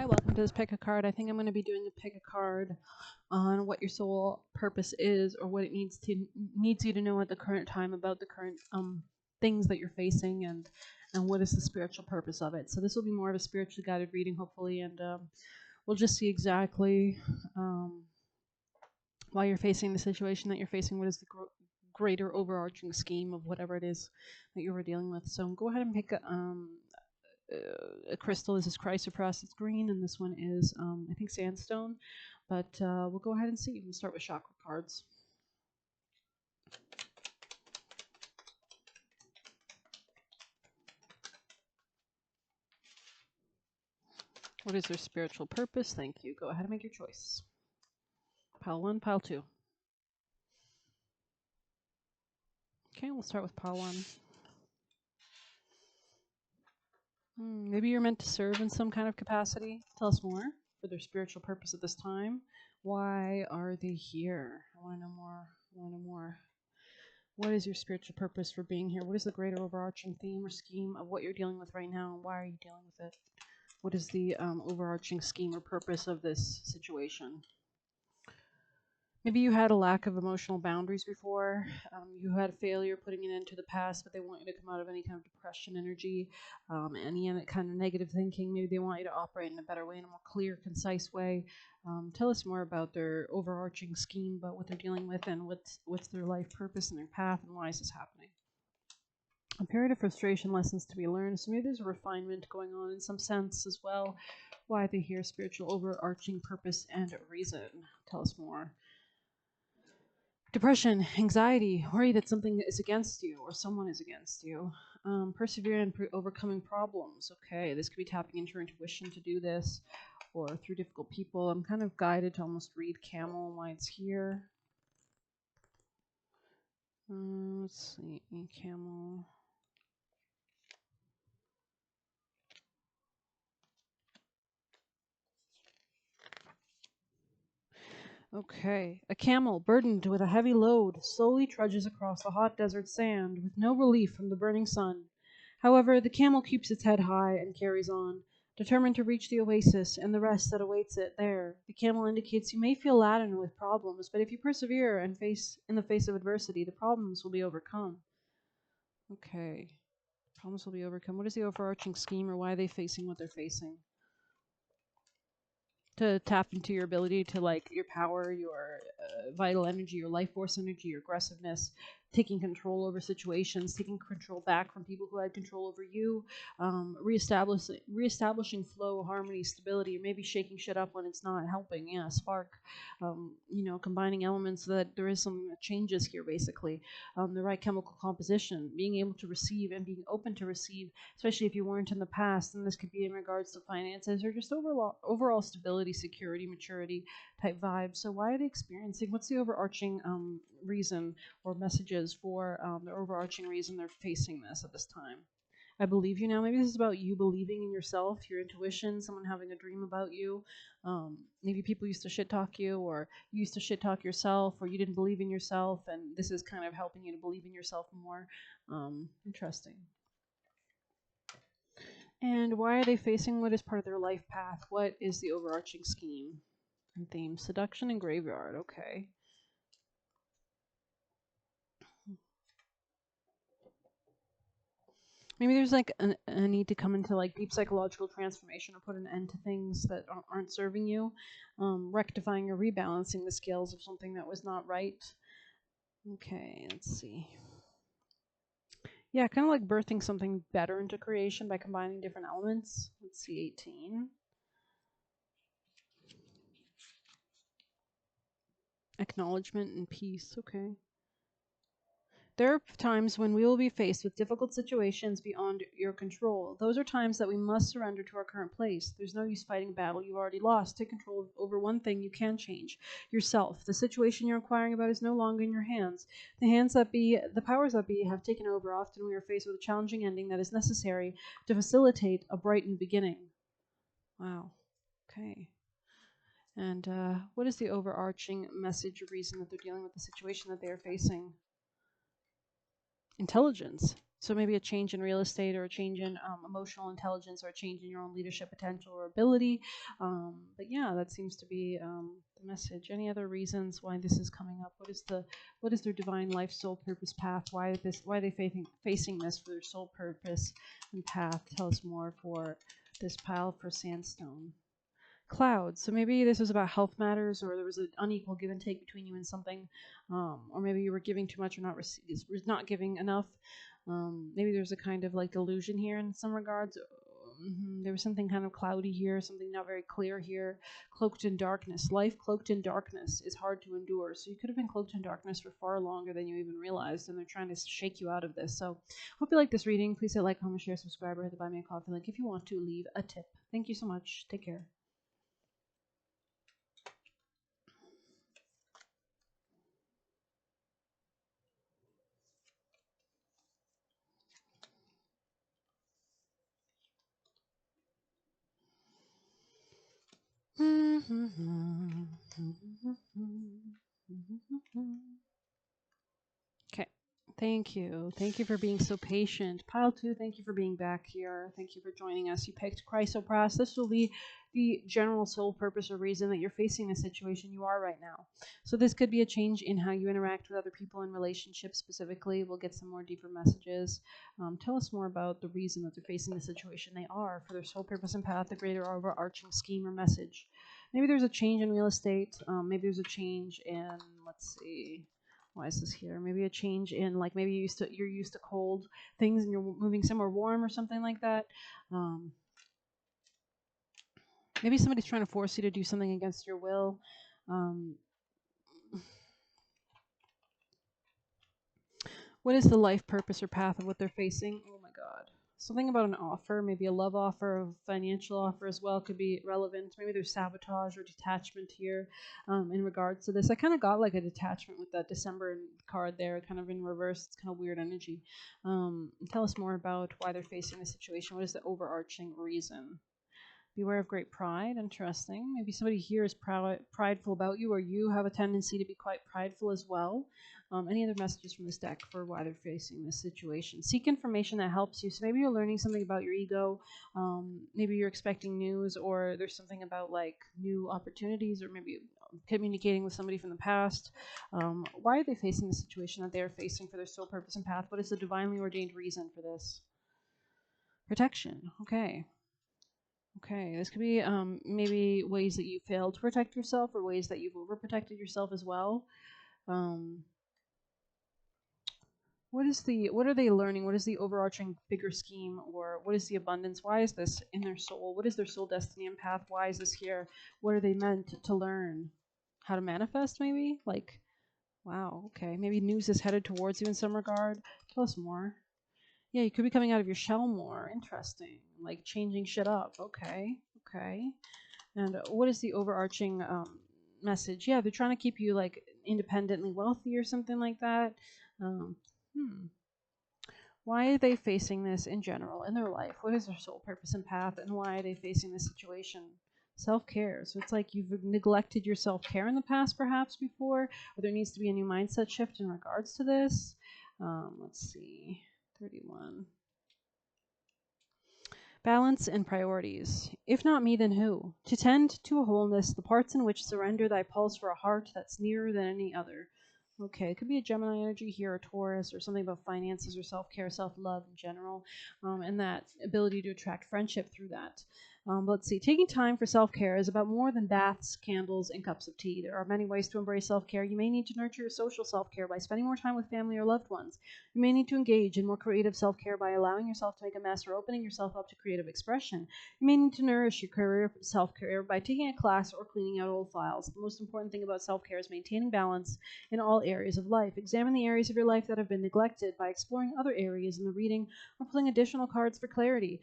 Hi, welcome to this pick a card. I think I'm going to be doing a pick a card on what your soul purpose is, or what it needs you to know at the current time about the current things that you're facing, and what is the spiritual purpose of it. So this will be more of a spiritually guided reading, hopefully, and we'll just see exactly why you're facing the situation that you're facing. What is the greater overarching scheme of whatever it is that you were dealing with. So go ahead and pick a crystal. This is chrysoprase, it's green, and this one is I think sandstone, but we'll go ahead and see. We'll start with chakra cards. What is their spiritual purpose? Thank you. Go ahead and make your choice. Pile 1, pile 2. Okay, we'll start with pile 1. Maybe you're meant to serve in some kind of capacity. Tell us more for their spiritual purpose at this time. Why are they here? I want to know more. I want to know more. What is your spiritual purpose for being here? What is the greater overarching theme or scheme of what you're dealing with right now? Why are you dealing with it? What is the overarching scheme or purpose of this situation? Maybe you had a lack of emotional boundaries before. You had a failure putting an end to the past, but they want you to come out of any kind of depression energy, any kind of negative thinking. Maybe they want you to operate in a better way, in a more clear, concise way. Tell us more about their overarching scheme, about what they're dealing with, and what's their life purpose and their path, and why is this happening. A period of frustration, lessons to be learned. So maybe there's a refinement going on in some sense as well. Why are they here? Spiritual overarching purpose and reason. Tell us more. Depression, anxiety, worry that something is against you or someone is against you. Persevere in overcoming problems. Okay, this could be tapping into your intuition to do this, or through difficult people. I'm kind of guided to almost read camel and why it's here. Let's see, camel. Okay. A camel, burdened with a heavy load, slowly trudges across the hot desert sand with no relief from the burning sun. However, the camel keeps its head high and carries on, determined to reach the oasis and the rest that awaits it there. The camel indicates you may feel laden with problems, but if you persevere and in the face of adversity, the problems will be overcome. Okay. Problems will be overcome. What is the overarching scheme, or why are they facing what they're facing? To tap into your ability to, like, your power, your vital energy, your life force energy, your aggressiveness, taking control over situations, taking control back from people who had control over you, reestablishing flow, harmony, stability, or maybe shaking shit up when it's not helping. Yeah, spark, combining elements so that there is some changes here, basically. The right chemical composition, being able to receive and being open to receive, especially if you weren't in the past. And this could be in regards to finances or just overall stability, security, maturity type vibes. So why are they experiencing? What's the overarching reason or messages for the overarching reason they're facing this at this time? I believe you now. Maybe this is about you believing in yourself, your intuition, someone having a dream about you. Maybe people used to shit talk you, or you used to shit talk yourself, or you didn't believe in yourself, and this is kind of helping you to believe in yourself more. Interesting. And why are they facing what is part of their life path? What is the overarching scheme and theme? Seduction and graveyard. Okay. Maybe there's like a need to come into like deep psychological transformation, or put an end to things that aren't serving you, rectifying or rebalancing the scales of something that was not right. Okay, let's see. Yeah, kind of like birthing something better into creation by combining different elements. Let's see, 18. Acknowledgement and peace. Okay. There are times when we will be faced with difficult situations beyond your control. Those are times that we must surrender to our current place. There's no use fighting a battle you've already lost. Take control over one thing you can change: yourself. The situation you're inquiring about is no longer in your hands. The powers that be have taken over. Often we are faced with a challenging ending that is necessary to facilitate a bright new beginning. Wow. Okay. And what is the overarching message or reason that they're dealing with the situation that they are facing? Intelligence. So maybe a change in real estate, or a change in emotional intelligence, or a change in your own leadership potential or ability. But yeah, that seems to be the message. Any other reasons why this is coming up? What is their divine life soul purpose path? Why are they facing this for their soul purpose and path? Tell us more for this pile for sandstone. Clouds. So maybe this was about health matters, or there was an unequal give and take between you and something, or maybe you were giving too much or not giving enough. Maybe there's a kind of like delusion here in some regards. There was something kind of cloudy here, something not very clear here, cloaked in darkness. Life cloaked in darkness is hard to endure. So you could have been cloaked in darkness for far longer than you even realized, and they're trying to shake you out of this. So hope you like this reading. Please hit like, comment, share, subscribe, or hit the Buy Me a Coffee link if you want to leave a tip. Thank you so much. Take care. Okay. Thank you. Thank you for being so patient. Pile 2, thank you for being back here. Thank you for joining us. You picked Chrysopras. This will be the general soul purpose or reason that you're facing the situation you are right now. So this could be a change in how you interact with other people in relationships specifically. We'll get some more deeper messages. Tell us more about the reason that they're facing the situation they are for their soul purpose and path, the greater overarching scheme or message. Maybe there's a change in real estate. Maybe there's a change in, let's see, why is this here? Maybe a change in, like, maybe you're used to cold things and you're moving somewhere warm or something like that. Maybe somebody's trying to force you to do something against your will. What is the life purpose or path of what they're facing? Oh my God. Something about an offer, maybe a love offer, a financial offer as well could be relevant. Maybe there's sabotage or detachment here in regards to this. I kind of got like a detachment with that December card there, kind of in reverse. It's kind of weird energy. Tell us more about why they're facing the situation. What is the overarching reason? Beware of great pride. Interesting. Maybe somebody here is prideful about you, or you have a tendency to be quite prideful as well. Any other messages from this deck for why they're facing this situation? Seek information that helps you. So maybe you're learning something about your ego. Maybe you're expecting news, or there's something about like new opportunities, or maybe communicating with somebody from the past. Why are they facing the situation that they are facing for their soul purpose and path? What is the divinely ordained reason for this? Protection. Okay. Okay, this could be maybe ways that you failed to protect yourself, or ways that you've overprotected yourself as well. What are they learning? What is the overarching bigger scheme, or what is the abundance? Why is this in their soul? What is their soul destiny and path? Why is this here? What are they meant to learn? How to manifest, maybe? Like, wow, okay. Maybe news is headed towards you in some regard. Tell us more. Yeah, you could be coming out of your shell more. Interesting. Like changing shit up. Okay, okay. And what is the overarching message? Yeah, they're trying to keep you like independently wealthy or something like that. Um, Why are they facing this in general in their life? What is their soul purpose and path, and why are they facing this situation? Self-care. So it's like you've neglected your self-care in the past, perhaps before, or there needs to be a new mindset shift in regards to this. Let's see, 31. Balance and priorities. If not me, then who? To tend to a wholeness, the parts in which surrender thy pulse for a heart that's nearer than any other. Okay, it could be a Gemini energy here, or Taurus, or something about finances or self-care, self-love in general, and that ability to attract friendship through that. Let's see. Taking time for self-care is about more than baths, candles, and cups of tea. There are many ways to embrace self-care. You may need to nurture your social self-care by spending more time with family or loved ones. You may need to engage in more creative self-care by allowing yourself to make a mess or opening yourself up to creative expression. You may need to nourish your career self-care by taking a class or cleaning out old files. The most important thing about self-care is maintaining balance in all areas of life. Examine the areas of your life that have been neglected by exploring other areas in the reading or pulling additional cards for clarity.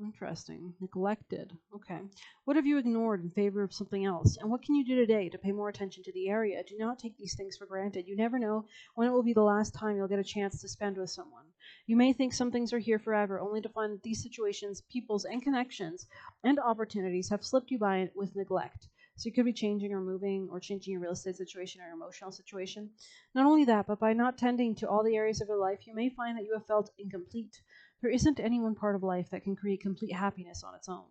Interesting. Neglected. Okay. What have you ignored in favor of something else? And what can you do today to pay more attention to the area? Do not take these things for granted. You never know when it will be the last time you'll get a chance to spend with someone. You may think some things are here forever, only to find that these situations, peoples, and connections and opportunities have slipped you by with neglect. So you could be changing or moving or changing your real estate situation or your emotional situation. Not only that, but by not tending to all the areas of your life, you may find that you have felt incomplete. There isn't any one part of life that can create complete happiness on its own.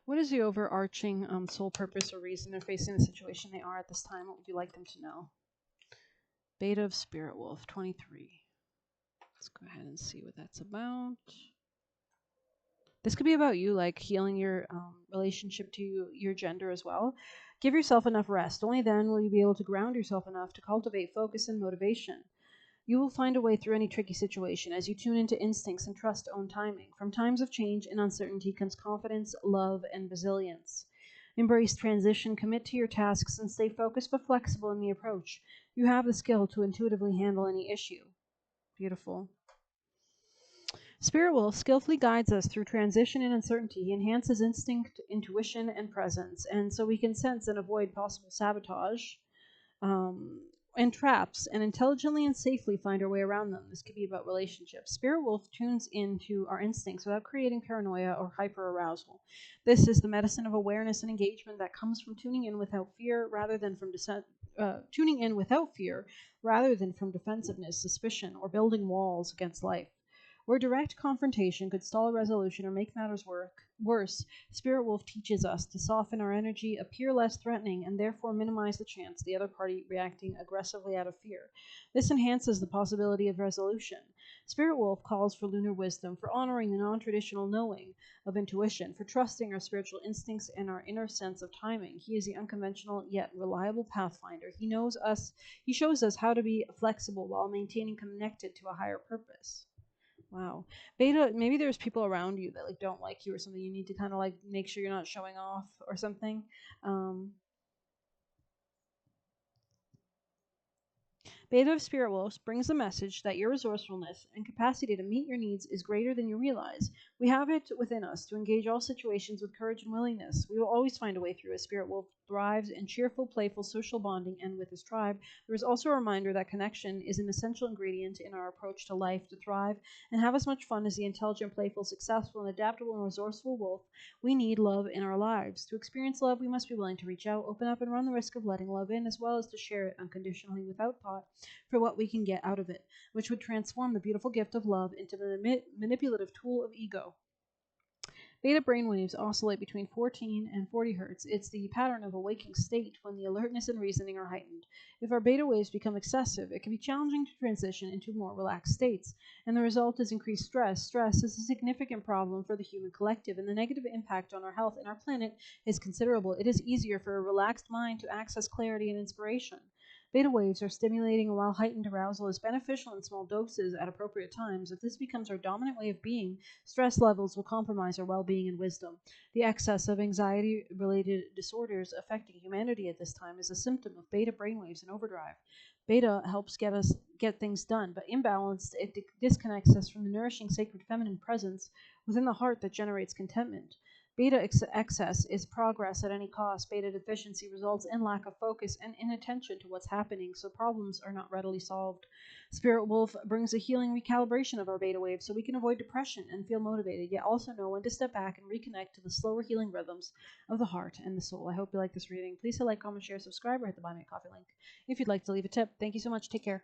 What is the overarching soul purpose or reason they're facing the situation they are at this time? What would you like them to know? Beta of Spirit Wolf, 23. Let's go ahead and see what that's about. This could be about you, like healing your relationship to your gender as well. Give yourself enough rest. Only then will you be able to ground yourself enough to cultivate focus and motivation. You will find a way through any tricky situation as you tune into instincts and trust own timing. From times of change and uncertainty comes confidence, love, and resilience. Embrace transition, commit to your tasks, and stay focused but flexible in the approach. You have the skill to intuitively handle any issue. Beautiful. Spirit Wolf skillfully guides us through transition and uncertainty. He enhances instinct, intuition, and presence, and so we can sense and avoid possible sabotage and traps and intelligently and safely find our way around them. This could be about relationships. Spirit Wolf tunes into our instincts without creating paranoia or hyper-arousal. This is the medicine of awareness and engagement that comes from tuning in without fear rather than from defensiveness, suspicion, or building walls against life. Where direct confrontation could stall a resolution or make matters worse, Spirit Wolf teaches us to soften our energy, appear less threatening, and therefore minimize the chance the other party reacting aggressively out of fear. This enhances the possibility of resolution. Spirit Wolf calls for lunar wisdom, for honoring the non-traditional knowing of intuition, for trusting our spiritual instincts and our inner sense of timing. He is the unconventional yet reliable pathfinder. He shows us how to be flexible while maintaining connected to a higher purpose. Wow. Beta, maybe there's people around you that like don't like you or something. You need to kind of like make sure you're not showing off or something. Beta of Spirit Wolves brings the message that your resourcefulness and capacity to meet your needs is greater than you realize. We have it within us to engage all situations with courage and willingness. We will always find a way through. A Spirit Wolf thrives in cheerful, playful, social bonding and with his tribe. There is also a reminder that connection is an essential ingredient in our approach to life. To thrive and have as much fun as the intelligent, playful, successful, and adaptable and resourceful wolf, we need love in our lives. To experience love, we must be willing to reach out, open up, and run the risk of letting love in, as well as to share it unconditionally without thought for what we can get out of it, which would transform the beautiful gift of love into the manipulative tool of ego. Beta brainwaves oscillate between 14 and 40 Hz. It's the pattern of a waking state when the alertness and reasoning are heightened. If our beta waves become excessive, it can be challenging to transition into more relaxed states, and the result is increased stress. Stress is a significant problem for the human collective, and the negative impact on our health and our planet is considerable. It is easier for a relaxed mind to access clarity and inspiration. Beta waves are stimulating, while heightened arousal is beneficial in small doses at appropriate times. If this becomes our dominant way of being, stress levels will compromise our well-being and wisdom. The excess of anxiety-related disorders affecting humanity at this time is a symptom of beta brainwaves in overdrive. Beta helps get things done, but imbalanced, it disconnects us from the nourishing sacred feminine presence within the heart that generates contentment. Beta excess is progress at any cost. Beta deficiency results in lack of focus and inattention to what's happening, so problems are not readily solved. Spirit Wolf brings a healing recalibration of our beta waves so we can avoid depression and feel motivated, yet also know when to step back and reconnect to the slower healing rhythms of the heart and the soul. I hope you like this reading. Please hit like, comment, share, subscribe, or hit the Buy Me a Coffee link if you'd like to leave a tip. Thank you so much. Take care.